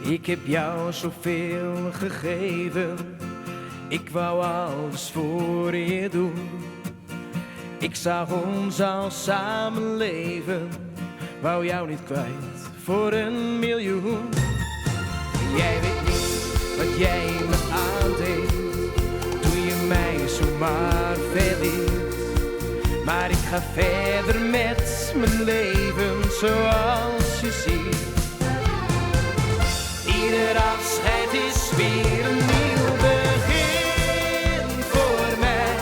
Ik heb jou zoveel gegeven, ik wou alles voor je doen. Ik zag ons al samen leven, wou jou niet kwijt voor 1 miljoen. Jij weet niet wat jij me aandeed, toen je mij zomaar verliet. Maar ik ga verder met mijn leven zoals je ziet. Ieder afscheid is weer een nieuw begin voor mij.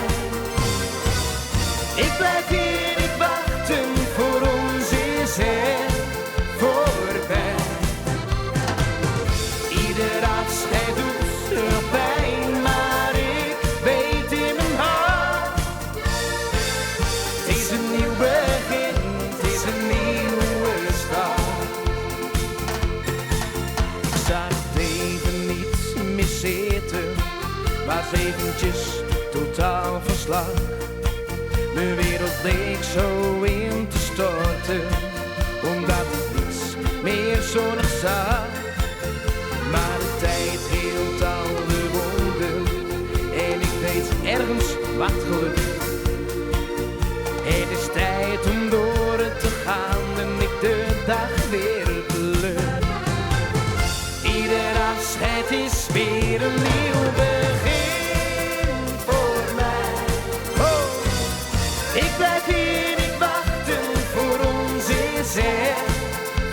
Ik blijf hier niet wachten, voor ons is het voorbij. Ieder afscheid doet er pijn, maar ik weet in mijn hart. Het is een nieuw begin, het is een nieuwe start. Ik zag het even niet meer zitten, was eventjes totaal van slag. Mijn wereld leek zo in te storten, omdat ik niets meer zonnig zag. Maar de tijd hield al de wonden en ik weet ergens wat geluk. Het is tijd om door het te gaan en ik de dag weer beluk. Ieder afscheid is weer een nieuw begin voor mij. Oh, ik blijf hier niet wachten, voor ons is het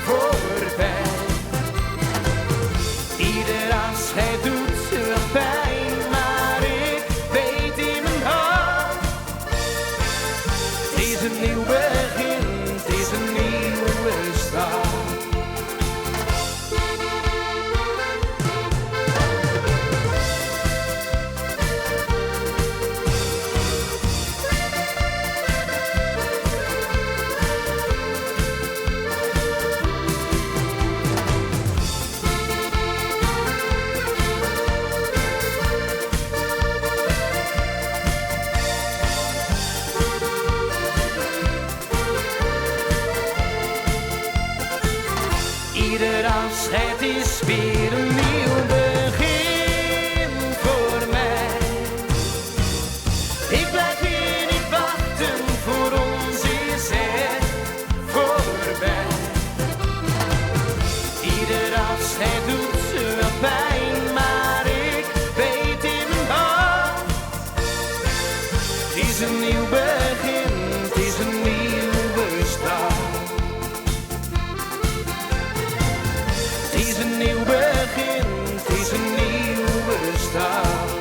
voorbij. Ieder afscheid doet wel pijn, maar ik weet in mijn hart. Het is een nieuw begin, het is een nieuwe start. Ieder afscheid is weer een nieuw begin voor mij. Ik blijf hier niet wachten, voor ons is het voorbij. Ieder afscheid doet wel pijn, maar ik weet in mijn hart. Het is een nieuw begin, het is een nieuwe start. Het is een nieuw begin, het is een nieuwe start.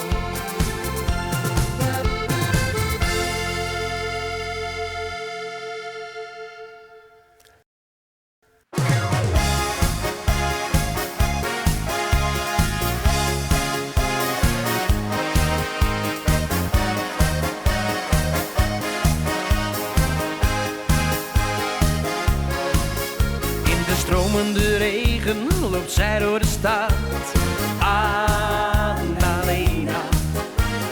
In de stromende regen loopt zij door de stad. Annalena,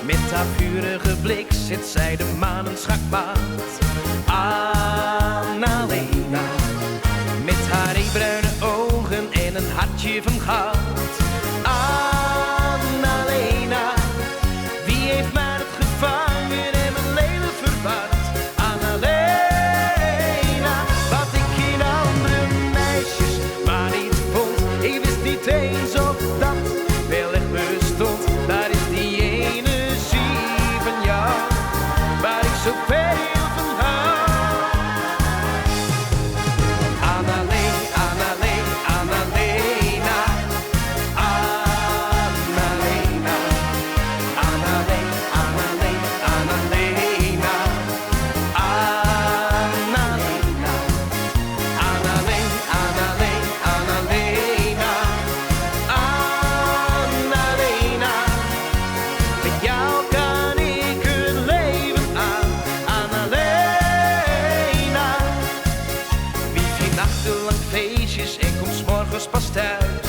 met haar vurige blik zet zij de maan een schakmaat. Annalena, met haar bruine ogen en een hartje van goud. Annalena, wie heeft mij het gevangen en mijn leven verward? Annalena, wat ik in andere meisjes maar niet vond. Ik wist niet eens of dat wel echt bestond. Daar is die energie van jou, waar ik zo veel van hou. Annalena, Annalena, Annalena, Annalena, Annalena, Annalena, Annalena, Annalena, Annalena, Annalena, Annalena. Met jou kan ik het leven aan, Annalena. Wie viert nachtenlang feestjes en komt 's morgens pas thuis?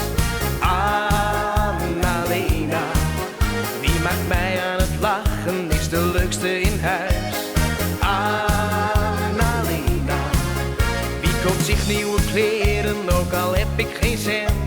Annalena. Wie maakt mij aan het lachen, is de leukste in huis? Annalena. Wie koopt zich nieuwe kleren, ook al heb ik geen cent?